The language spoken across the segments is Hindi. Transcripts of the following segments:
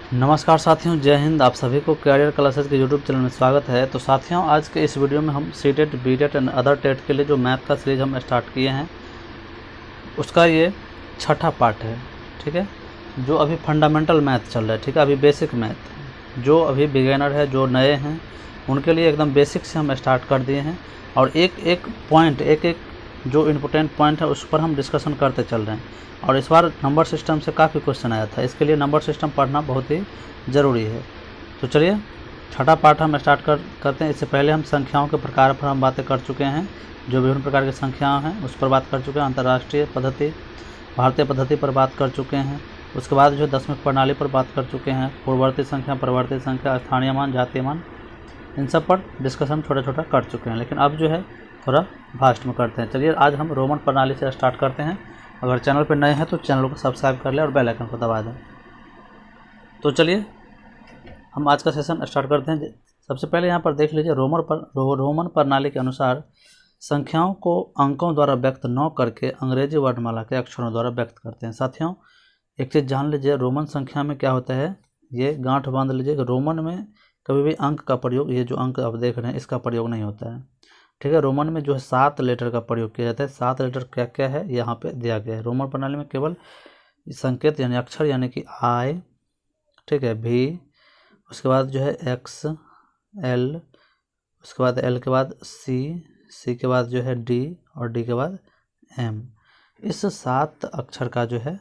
नमस्कार साथियों, जय हिंद। आप सभी को कैरियर क्लासेस के यूट्यूब चैनल में स्वागत है। तो साथियों, आज के इस वीडियो में हम C TET, B TET and other TET के लिए जो मैथ का सीरीज हम स्टार्ट किए हैं उसका ये छठा पार्ट है। ठीक है, जो अभी फंडामेंटल मैथ चल रहा है। ठीक है, अभी बेसिक मैथ जो अभी बिगेनर है, जो नए हैं, उनके लिए एकदम बेसिक से हम स्टार्ट कर दिए हैं। और एक एक पॉइंट, एक एक जो इम्पोर्टेंट पॉइंट है उस पर हम डिस्कशन करते चल रहे हैं। और इस बार नंबर सिस्टम से काफ़ी क्वेश्चन आया था, इसके लिए नंबर सिस्टम पढ़ना बहुत ही ज़रूरी है। तो चलिए छठा पार्ट हम स्टार्ट करते हैं। इससे पहले हम संख्याओं के प्रकार पर हम बातें कर चुके हैं, जो विभिन्न प्रकार की संख्याएं हैं उस पर बात कर चुके हैं। अंतर्राष्ट्रीय पद्धति, भारतीय पद्धति पर बात कर चुके हैं। उसके बाद जो दशमिक प्रणाली पर बात कर चुके हैं, पूर्ववर्ती संख्या, परवर्ती संख्या, स्थानीय मान, जातीय मान, इन सब पर डिस्कशन छोटा छोटा कर चुके हैं। लेकिन अब जो है थोड़ा फास्ट में करते हैं। चलिए आज हम रोमन प्रणाली से स्टार्ट करते हैं। अगर चैनल पर नए हैं तो चैनल को सब्सक्राइब कर लें और बेल आइकन को दबा दें। तो चलिए हम आज का सेशन स्टार्ट करते हैं। सबसे पहले यहाँ पर देख लीजिए, रोमन प्रणाली के अनुसार संख्याओं को अंकों द्वारा व्यक्त न करके अंग्रेजी वर्णमाला के अक्षरों द्वारा व्यक्त करते हैं। साथियों, एक चीज़ जान लीजिए, रोमन संख्या में क्या होता है, ये गांठ बांध लीजिए कि रोमन में कभी भी अंक का प्रयोग, ये जो अंक आप देख रहे हैं इसका प्रयोग नहीं होता है। ठीक है, रोमन में जो है 7 लेटर का प्रयोग किया जाता है। 7 लेटर क्या क्या है यहाँ पे दिया गया है। रोमन प्रणाली में केवल संकेत यानी अक्षर यानी कि आई, ठीक है, भी, उसके बाद जो है एक्स, एल, उसके बाद एल के बाद सी, सी के बाद जो है डी और डी के बाद एम। इस 7 अक्षर का जो है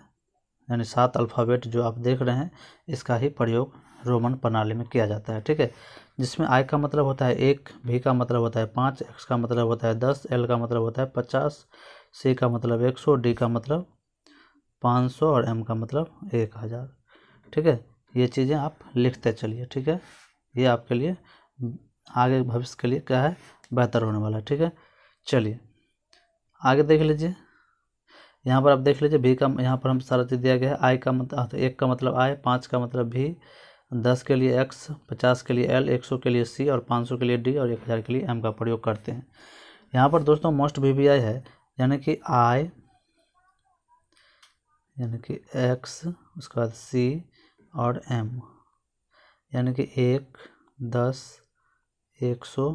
यानी 7 अल्फ़ाबेट जो आप देख रहे हैं इसका ही प्रयोग रोमन प्रणाली में किया जाता है। ठीक है, जिसमें आई का मतलब होता है 1, भी का मतलब होता है 5, एक्स का मतलब होता है 10, एल का मतलब होता है 50, सी का मतलब 100, डी का मतलब 500 और एम का मतलब 1000। ठीक है, ये चीज़ें आप लिखते चलिए। ठीक है, ये आपके लिए आगे भविष्य के लिए क्या है, बेहतर होने वाला है। ठीक है, चलिए आगे देख लीजिए। यहाँ पर आप देख लीजिए, भी का यहाँ पर हम सारा चीज़ दिया गया है। आई का मतलब, 1 का मतलब आई, 5 का मतलब भी, 10 के लिए एक्स, 50 के लिए एल, 100 के लिए सी और 500 के लिए डी और 1000 के लिए एम का प्रयोग करते हैं। यहाँ पर दोस्तों मोस्ट वीवीआई है, यानी कि आई यानी कि एक्स, उसके बाद सी और एम, यानी कि 1, 10, 100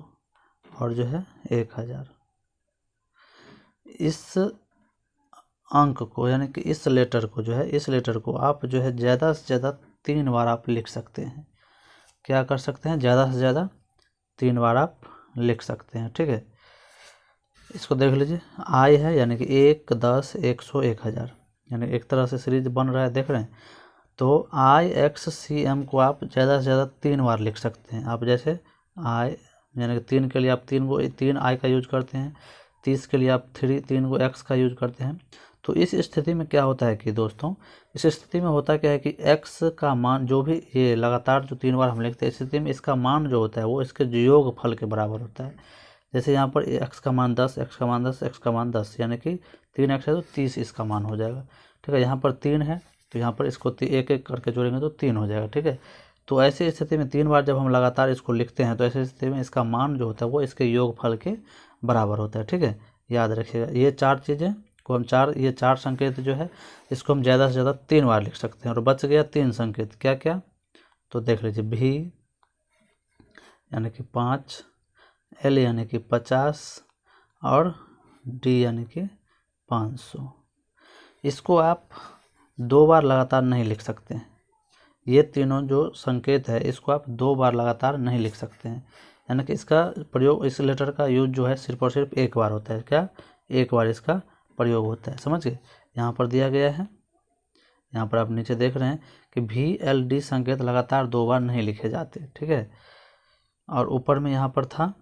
और जो है 1000। इस अंक को यानी कि इस लेटर को जो है, इस लेटर को आप जो है ज़्यादा से ज़्यादा 3 बार आप लिख सकते हैं। क्या कर सकते हैं, ज़्यादा से ज़्यादा 3 बार आप लिख सकते हैं। ठीक है, इसको देख लीजिए, आई है यानी कि 1, 10, 100, 1000, यानी एक तरह से सीरीज बन रहा है, देख रहे हैं। तो आई एक्स सी एम को आप ज़्यादा से ज़्यादा 3 बार लिख सकते हैं। आप जैसे आई यानी कि 3 के लिए आप 3 आई का यूज करते हैं, 30 के लिए आप 3 को एक्स का यूज करते हैं। तो इस स्थिति में क्या होता है कि दोस्तों, इस स्थिति में होता क्या है कि एक्स का मान जो भी ये लगातार जो 3 बार हम लिखते हैं, इस स्थिति में इसका मान जो होता है वो इसके योग फल के बराबर होता है। जैसे यहाँ पर एक्स का मान 10, एक्स का मान 10, एक्स का मान 10, यानी कि 3 एक्स है तो 30 इसका मान हो जाएगा। ठीक है, यहाँ पर 3 है तो यहाँ पर इसको एक एक करके जोड़ेंगे तो 3 हो जाएगा। ठीक है, तो ऐसी स्थिति में 3 बार जब हम लगातार इसको लिखते हैं तो ऐसी स्थिति में इसका मान जो होता है वो इसके योगफल के बराबर होता है। ठीक है, याद रखिएगा ये 4 चीज़ें को हम ये 4 संकेत जो है इसको हम ज़्यादा से ज़्यादा 3 बार लिख सकते हैं। और बच गया 3 संकेत, क्या क्या, तो देख लीजिए, भी यानी कि 5, एल यानी कि 50 और डी यानी कि 500। इसको आप 2 बार लगातार नहीं लिख सकते हैं। ये तीनों जो संकेत है इसको आप 2 बार लगातार नहीं लिख सकते हैं, यानी कि इसका प्रयोग, इस लेटर का यूज जो है सिर्फ और सिर्फ एक बार होता है। क्या, एक बार इसका प्रयोग होता है, समझ गए। यहाँ पर दिया गया है, यहाँ पर आप नीचे देख रहे हैं कि भी एल डी संकेत लगातार 2 बार नहीं लिखे जाते। ठीक है, और ऊपर में यहाँ पर था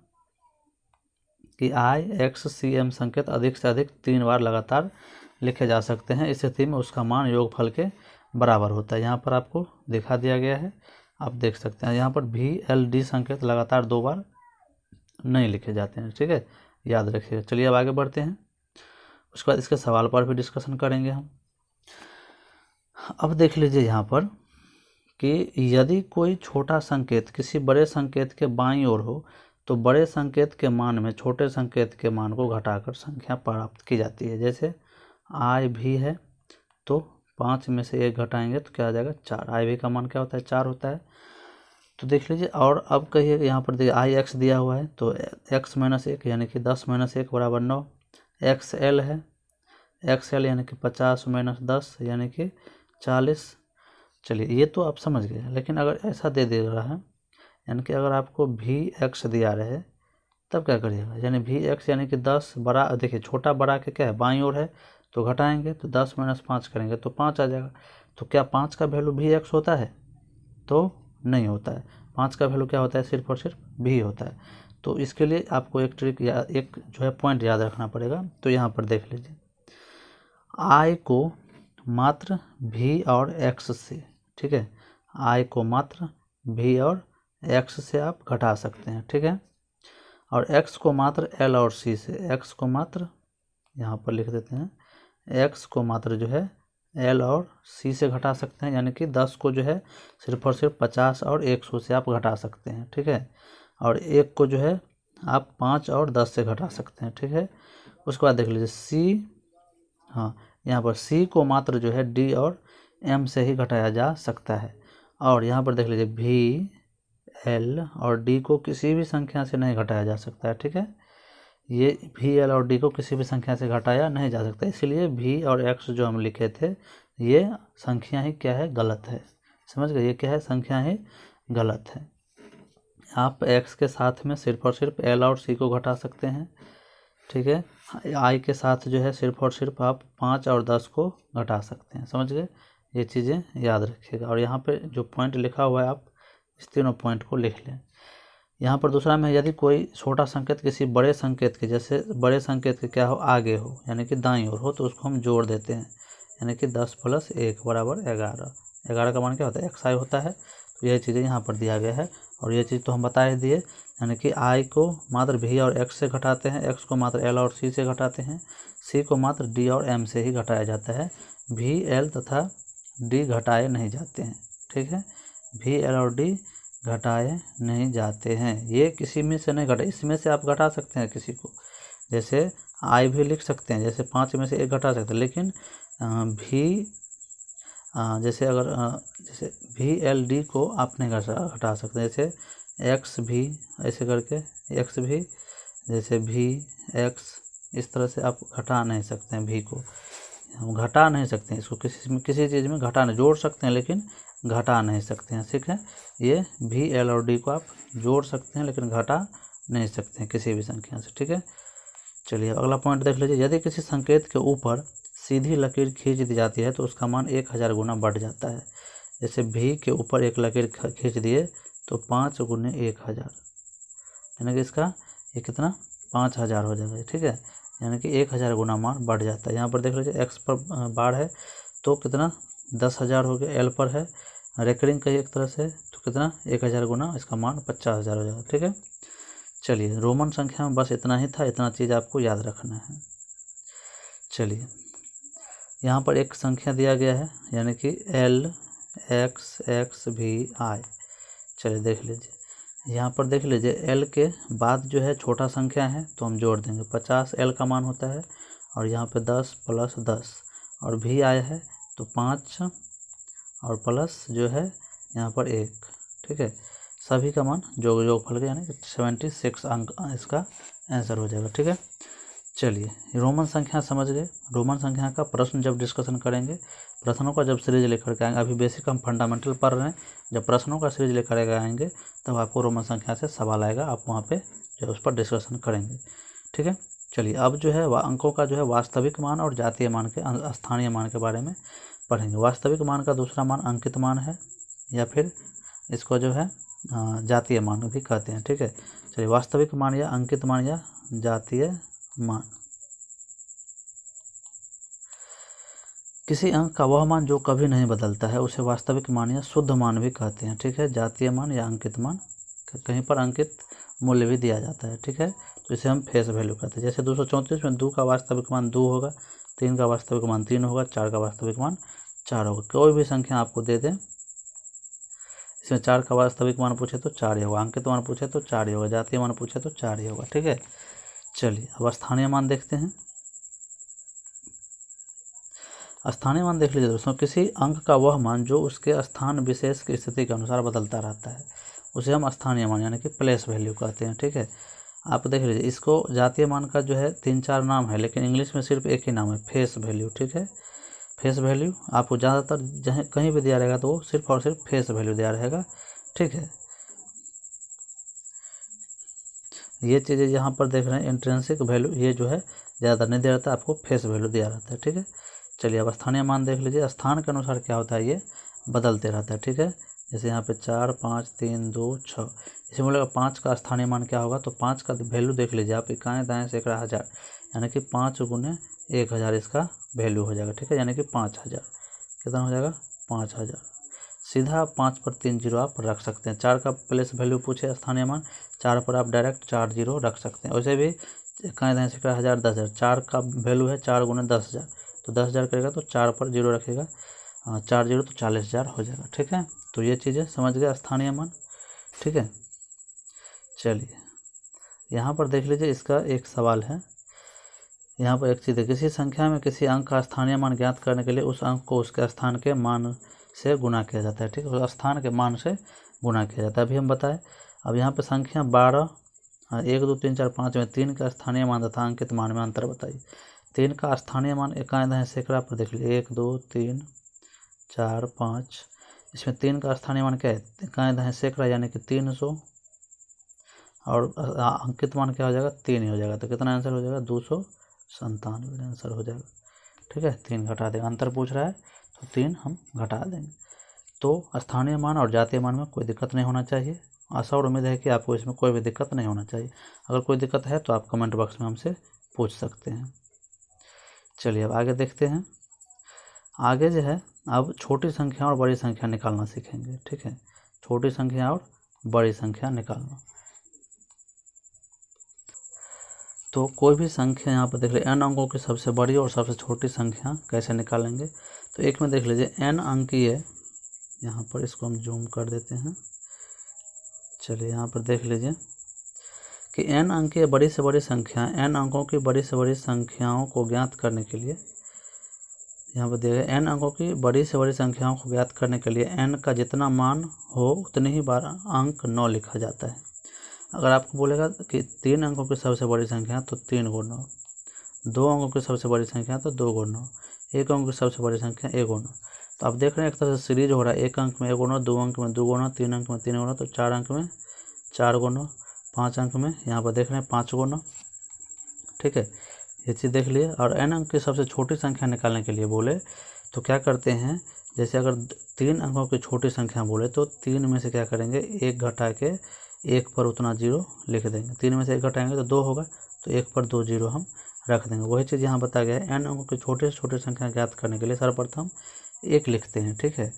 कि आई एक्स सी एम संकेत अधिक से अधिक 3 बार लगातार लिखे जा सकते हैं। इस स्थिति में उसका मान योगफल के बराबर होता है। यहाँ पर आपको दिखा दिया गया है, आप देख सकते हैं। यहाँ पर भी एल डी संकेत लगातार 2 बार नहीं लिखे जाते हैं। ठीक है, याद रखिएगा। चलिए अब आगे बढ़ते हैं, उसके बाद इसके सवाल पर भी डिस्कशन करेंगे हम। अब देख लीजिए यहाँ पर कि यदि कोई छोटा संकेत किसी बड़े संकेत के बाईं ओर हो तो बड़े संकेत के मान में छोटे संकेत के मान को घटाकर संख्या प्राप्त की जाती है। जैसे आई भी है तो 5 में से 1 घटाएंगे तो क्या आ जाएगा 4। आई भी का मान क्या होता है 4 होता है। तो देख लीजिए। और अब कहिए यहाँ पर देखिए आई एक्स दिया हुआ है तो x माइनस 1 यानी कि 10 माइनस 1 बराबर 9। एक्स एल है, एक्स एल यानी कि 50 माइनस 10 यानी कि 40। चलिए ये तो आप समझ गए। लेकिन अगर ऐसा दे रहा है यानी कि अगर आपको भी एक्स दिया रहे तब क्या करिएगा, यानी भी एक्स यानी कि 10 बड़ा, देखिए छोटा बड़ा के क्या है बाईं ओर है तो घटाएंगे तो 10 माइनस 5 करेंगे तो 5 आ जाएगा। तो क्या 5 का वैल्यू भी एक्स होता है? तो नहीं होता है। 5 का वैल्यू क्या होता है? सिर्फ और सिर्फ भी होता है। तो इसके लिए आपको एक ट्रिक या एक जो है पॉइंट याद रखना पड़ेगा। तो यहाँ पर देख लीजिए, आई को मात्र भी और एक्स से, ठीक है, आई को मात्र भी और एक्स से आप घटा सकते हैं, ठीक है। और x को मात्र l और c से, x को मात्र यहाँ पर लिख देते हैं, x को मात्र जो है l और c से घटा सकते हैं, यानी कि 10 को जो है सिर्फ और सिर्फ 50 और 100 से आप घटा सकते हैं, ठीक है। और 1 को जो है आप 5 और 10 से घटा सकते हैं, ठीक है। उसके बाद देख लीजिए c, हाँ यहाँ पर c को मात्र जो है d और m से ही घटाया जा सकता है। और यहाँ पर देख लीजिए v, l और d को किसी भी संख्या से नहीं घटाया जा सकता है, ठीक है। ये v, l और d को किसी भी संख्या से घटाया नहीं जा सकता, इसलिए v और x जो हम लिखे थे ये संख्या ही क्या है? गलत है। समझ गए? ये क्या है? संख्या ही गलत है। आप x के साथ में सिर्फ और सिर्फ l और c को घटा सकते हैं, ठीक है। i के साथ जो है सिर्फ और सिर्फ आप 5 और 10 को घटा सकते हैं। समझ गए? ये चीज़ें याद रखिएगा। और यहाँ पे जो पॉइंट लिखा हुआ है आप इस तीनों पॉइंट को लिख लें। यहाँ पर दूसरा में यदि कोई छोटा संकेत किसी बड़े संकेत के, जैसे बड़े संकेत के क्या हो? आगे हो, यानी कि दाईं ओर हो, तो उसको हम जोड़ देते हैं, यानी कि 10 + 1 बराबर 11। 11 का मान क्या होता है? xi होता है। तो यह चीज़ें यहाँ पर दिया गया है। और ये चीज़ तो हम बता ही दिए, यानी कि i को मात्र v और x से घटाते हैं, x को मात्र l और c से घटाते हैं, c को मात्र d और m से ही घटाया जाता है। v, l तथा d घटाए नहीं जाते हैं, ठीक है। v, l और d घटाए नहीं जाते हैं। ये किसी में से नहीं घटा, इसमें से आप घटा सकते हैं किसी को, जैसे आई भी लिख सकते हैं, जैसे 5 में से 1 घटा सकते हैं। लेकिन भी जैसे अगर जैसे भी एल डी को आप नहीं घटा सकते, जैसे एक्स भी ऐसे करके, एक्स भी जैसे भी एक्स, इस तरह से आप घटा नहीं सकते हैं। भी को हम घटा नहीं सकते हैं, इसको किसी चीज़ में घटा नहीं, जोड़ सकते हैं लेकिन घटा नहीं सकते हैं, ठीक है। ये भी, एल और डी को आप जोड़ सकते हैं लेकिन घटा नहीं सकते हैं किसी भी संख्या से, ठीक है। चलिए अगला पॉइंट देख लीजिए। यदि किसी संकेत के ऊपर सीधी लकीर खींच दी जाती है तो उसका मान 1000 गुना बढ़ जाता है। जैसे भी के ऊपर एक लकीर खींच दिए तो 5 × 1000, यानी कि इसका ये कितना 5000 हो जाएगा, ठीक है। यानी कि 1000 गुना मान बढ़ जाता है। यहाँ पर देख लीजिए एक्स पर बार है तो कितना 10,000 हो गया, एल पर है रेकरिंग का एक तरह से तो कितना 1000 गुना इसका मान 50,000 हो जाएगा, ठीक है। चलिए रोमन संख्या में बस इतना ही था, इतना चीज़ आपको याद रखना है। चलिए यहाँ पर एक संख्या दिया गया है, यानी कि L x x भी I। चलिए देख लीजिए, यहाँ पर देख लीजिए L के बाद जो है छोटा संख्या है तो हम जोड़ देंगे। 50 L का मान होता है और यहाँ पे 10 + 10 और भी आया है तो 5 और प्लस जो है यहाँ पर 1, ठीक है। सभी का मान जोगफल का यानी कि 76 अंक इसका आंसर हो जाएगा, ठीक है। चलिए रोमन संख्या समझ गए। रोमन संख्या का प्रश्न जब डिस्कशन करेंगे, प्रश्नों का जब सीरीज लेकर के आएंगे, अभी बेसिक हम फंडामेंटल पढ़ रहे हैं, जब प्रश्नों का सीरीज लेकर आएंगे तब आपको रोमन संख्या से सवाल आएगा, आप वहाँ पे जो है उस पर डिस्कशन करेंगे, ठीक है। चलिए अब जो है अंकों का जो है वास्तविक मान और जातीय मान के स्थानीय मान के बारे में पढ़ेंगे। वास्तविक मान का दूसरा मान अंकित मान है या फिर इसको जो है जातीय मान भी कहते हैं, ठीक है। चलिए वास्तविक मान या अंकित मान या जातीय मान। किसी अंक का वह मान जो कभी नहीं बदलता है उसे वास्तविक मान या शुद्ध मान भी कहते हैं, ठीक है। जातीय मान या अंकित मान, कहीं पर अंकित मूल्य भी दिया जाता है, ठीक है, तो इसे हम फेस वैल्यू कहते हैं। जैसे 234 में 2 का वास्तविक मान 2 होगा, 3 का वास्तविक मान 3 होगा, 4 का वास्तविक मान 4 होगा। कोई भी संख्या आपको दे दें, इसमें 4 का वास्तविक मान पूछे तो 4 ही होगा, अंकित मान पूछे तो 4 ही होगा, जातीय मान पूछे तो 4 ही होगा, ठीक है। चलिए अब स्थानीय मान देखते हैं। स्थानीय मान देख लीजिए दोस्तों, किसी अंक का वह मान जो उसके स्थान विशेष की स्थिति के अनुसार बदलता रहता है, उसे हम स्थानीय मान यानी कि प्लेस वैल्यू कहते हैं। ठीक है, आप देख लीजिए, इसको जातीय मान का जो है 3-4 नाम है, लेकिन इंग्लिश में सिर्फ एक ही नाम है, फेस वैल्यू। ठीक है, फेस वैल्यू आपको ज़्यादातर जहाँ कहीं भी दिया रहेगा तो वो सिर्फ और सिर्फ फेस वैल्यू दिया रहेगा। ठीक है, ये चीज़ें यहाँ पर देख रहे हैं इंट्रिंसिक वैल्यू, ये जो है ज़्यादा नहीं दिया रहता, आपको फेस वैल्यू दिया रहता है। ठीक है, चलिए अब स्थानीय मान देख लीजिए, स्थान के अनुसार क्या होता है, ये बदलते रहता है। ठीक है, जैसे यहाँ पे 4, 5, 3, 2, 6, इसमें बोलेगा 5 का स्थानीय मान क्या होगा, तो 5 का वैल्यू देख लीजिए आप, इकाएँ दाएँ सैकड़ा हज़ार, यानी कि 5 गुने 1000 इसका वैल्यू हो जाएगा। ठीक है, यानी कि 5000, कितना हो जाएगा, 5000। सीधा 5 पर 3 जीरो आप रख सकते हैं। 4 का प्लेस वैल्यू पूछे स्थानीय मान, 4 पर आप डायरेक्ट 4 जीरो रख सकते हैं। वैसे भी इकाएँ दाएँ सैकड़ा हज़ार 10,000, 4 का वैल्यू है 4 गुने 10,000, तो 10,000 करेगा तो 4 पर जीरो रखेगा, 4 जीरो तो 40,000 हो जाएगा। ठीक है, तो ये चीज़ें समझ गए स्थानीय मान। ठीक है, चलिए यहाँ पर देख लीजिए, इसका एक सवाल है, यहाँ पर एक चीज़ है, किसी संख्या में किसी अंक का स्थानीय मान ज्ञात करने के लिए उस अंक को उसके स्थान के मान से गुना किया जाता है। ठीक है, स्थान के मान से गुना किया जाता है, अभी हम बताएं। अब यहाँ पे संख्या 12, 1, 2, 3, 4, 5 में 3 का स्थानीय मान तथा अंकित मान में अंतर बताइए। 3 का स्थानीय मान इकाई दाएं सैकड़ा पर देख लीजिए, 1, 2, 3, 4, 5, इसमें 3 का स्थानीय मान क्या है, इकाई दाएं सैकड़ा यानी कि 300, और अंकित मान क्या हो जाएगा, 3 ही हो जाएगा, तो कितना आंसर हो जाएगा, 297 आंसर हो जाएगा। ठीक है, 3 घटा देंगे, अंतर पूछ रहा है तो 3 हम घटा देंगे। तो स्थानीय मान और जातीय मान में कोई दिक्कत नहीं होना चाहिए। आशा और उम्मीद है कि आपको इसमें कोई भी दिक्कत नहीं होना चाहिए। अगर कोई दिक्कत है तो आप कमेंट बॉक्स में हमसे पूछ सकते हैं। चलिए अब आगे देखते हैं। आगे जो है, अब छोटी संख्या और बड़ी संख्या निकालना सीखेंगे। ठीक है, छोटी संख्या और बड़ी संख्या निकालना। तो कोई भी संख्या यहाँ पर देख लीजिए, n अंकों की सबसे बड़ी और सबसे छोटी संख्या कैसे निकालेंगे। तो एक में देख लीजिए n अंकीय, यहाँ पर इसको हम जूम कर देते हैं। चलिए यहाँ पर देख लीजिए कि n अंकीय बड़ी से बड़ी संख्या, n अंकों की बड़ी से बड़ी संख्याओं को ज्ञात करने के लिए, यहाँ पर देखिए n अंकों की बड़ी से बड़ी संख्याओं को ज्ञात करने के लिए n का जितना मान हो उतनी ही बार अंक 9 लिखा जाता है। अगर आपको बोलेगा कि 3 अंकों की सबसे बड़ी संख्या तो 3 गुण 9, 2 अंकों की सबसे बड़ी संख्या तो 2 गुण 9, 1 अंक की सबसे बड़ी संख्या 1 गुण 9। तो आप देख रहे हैं एक तरह से सीरीज हो रहा है, 1 अंक में 1 गुण 9, 2 अंक में 2 गुण 9, 3 अंक में 3 गुण 9, तो 4 अंक में 4 गुण 9, 5 अंक में यहाँ पर देख रहे हैं 5 गुण 9। ठीक है, ये चीज़ देख लिए। और n अंक की सबसे छोटी संख्या निकालने के लिए बोले तो क्या करते हैं, जैसे अगर 3 अंकों की छोटी संख्या बोले तो 3 में से क्या करेंगे, 1 घटा के 1 पर उतना जीरो लिख देंगे। 3 में से 1 घटाएंगे तो 2 होगा, तो 1 पर 2 जीरो हम रख देंगे। वही चीज़ यहाँ बताया गया है, n अंकों की छोटे से छोटी संख्या ज्ञात करने के लिए सर्वप्रथम 1 लिखते हैं। ठीक है,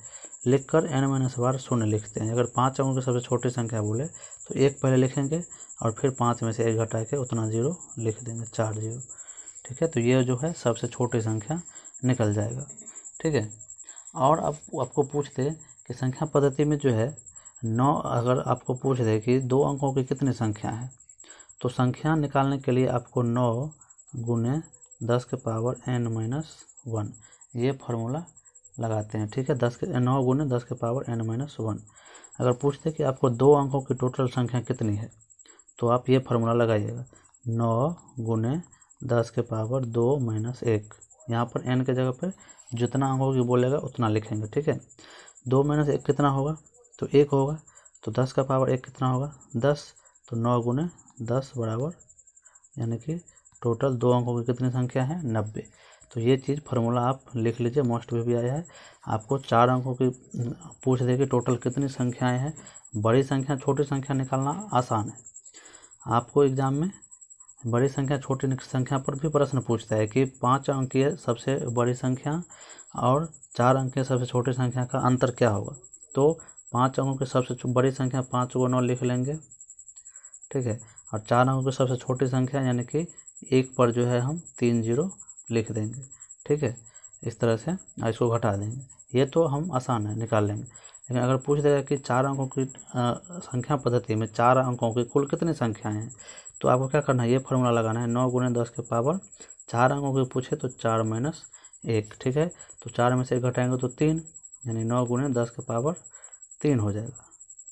लिख कर n-बार 0 लिखते हैं। अगर 5 अंकों की सबसे छोटी संख्या बोले तो 1 पहले लिखेंगे और फिर 5 में से 1 घटा के उतना जीरो लिख देंगे, 4 जीरो। ठीक है, तो ये जो है सबसे छोटी संख्या निकल जाएगा। ठीक है, और अब आपको पूछ दे कि संख्या पद्धति में जो है 9, अगर आपको पूछ दे कि 2 अंकों की कितनी संख्या है, तो संख्या निकालने के लिए आपको 9 गुने 10 के पावर n-1 ये फार्मूला लगाते हैं। ठीक है, 9 गुने 10 के पावर n-1। अगर पूछते कि आपको 2 अंकों की टोटल संख्या कितनी है, तो आप ये फार्मूला लगाइएगा, 9 गुने 10 के पावर 2 - 1। यहाँ पर n के जगह पर जितना अंकों की बोलेगा उतना लिखेंगे। ठीक है, 2 - 1 कितना होगा, तो 1 होगा, तो 10 का पावर 1 कितना होगा, 10, तो 9 गुने 10 बराबर, यानी कि टोटल 2 अंकों की कितनी संख्या है, 90। तो ये चीज़ फार्मूला आप लिख लीजिए, मोस्ट भी आया है। आपको 4 अंकों की पूछ देगी टोटल कितनी संख्याएं हैं। बड़ी संख्या छोटी संख्या निकालना आसान है। आपको एग्जाम में बड़ी संख्या छोटी संख्या पर भी प्रश्न पूछता है कि 5 अंकीय सबसे बड़ी संख्या और 4 अंकीय सबसे छोटी संख्या का अंतर क्या होगा। तो 5 अंकों की सबसे बड़ी संख्या 5 को 9 लिख लेंगे। ठीक है, और 4 अंकों की सबसे छोटी संख्या यानी कि 1 पर जो है हम 3 जीरो लिख देंगे। ठीक है, इस तरह से इसको घटा देंगे। ये तो हम आसान है, निकाल लेंगे। लेकिन अगर पूछ देगा कि 4 अंकों की संख्या पद्धति में 4 अंकों की कुल कितनी संख्याएं हैं, तो आपको क्या करना है, ये फार्मूला लगाना है, 9 गुने 10 के पावर 4 अंकों की पूछे तो 4 - 1, ठीक है। तो 4 में से 1 घटाएंगे तो 3, यानी 9 गुणे 10 के पावर 3 हो जाएगा,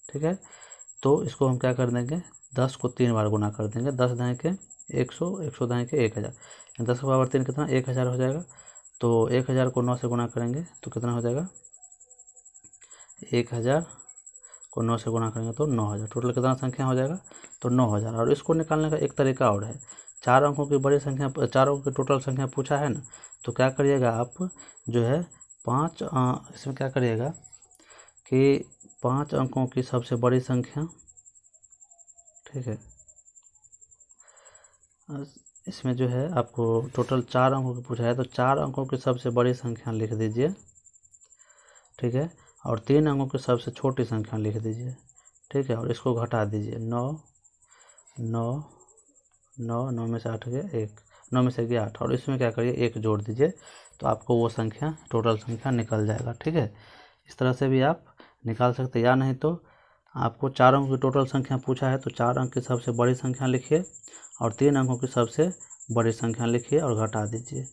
ठीक है। तो इसको हम क्या कर देंगे, 10 को 3 बार गुना कर देंगे, 10 दाएँ के 100, 100 दाएँ के 1000, 10 के पावर 3 कितना, 1000 हो जाएगा। तो 1000 को 9 से गुना करेंगे तो कितना हो जाएगा, 1000 को 9 से गुना करेंगे तो 9000। टोटल कितना संख्या हो जाएगा, तो 9000। और इसको निकालने का एक तरीका और है, 4 अंकों की बड़ी संख्या, 4 अंकों की टोटल संख्या पूछा है ना, तो क्या करिएगा आप जो है 5, इसमें क्या करिएगा कि 5 अंकों की सबसे बड़ी संख्या, ठीक है, इसमें जो है आपको टोटल 4 अंकों की पूछा है, तो 4 अंकों की सबसे बड़ी संख्या लिख दीजिए, ठीक है। और 3 अंकों की सबसे छोटी संख्या लिख दीजिए, ठीक है। और इसको घटा दीजिए, 9 9 9 9 में से 8 गया 1, 9 में से गया 8, और इसमें क्या करिए 1 जोड़ दीजिए, तो आपको वो संख्या टोटल संख्या निकल जाएगा, ठीक है। इस तरह से भी आप निकाल सकते हैं, या नहीं तो आपको 4 अंकों की टोटल संख्या पूछा है तो 4 अंक की सबसे बड़ी संख्या लिखिए और 3 अंकों की सबसे बड़ी संख्या लिखिए और घटा दीजिए,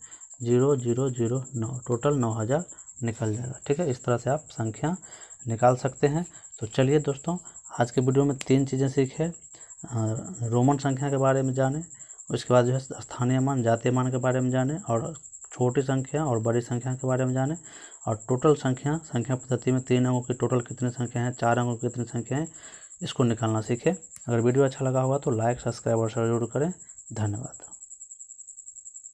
0009, टोटल 9000 निकल जाएगा, ठीक है। इस तरह से आप संख्या निकाल सकते हैं। तो चलिए दोस्तों, आज के वीडियो में 3 चीज़ें सीखे, रोमन संख्या के बारे में जाने, उसके बाद जो है स्थानीय मान, जातीय मान के बारे में जाने, और छोटी संख्या और बड़ी संख्या के बारे में जाने, और टोटल संख्या पद्धति में 3 अंकों की टोटल कितनी संख्या है, 4 अंकों की कितनी संख्या है, इसको निकालना सीखें। अगर वीडियो अच्छा लगा होगा तो लाइक, सब्सक्राइब और शेयर जरूर करें। धन्यवाद।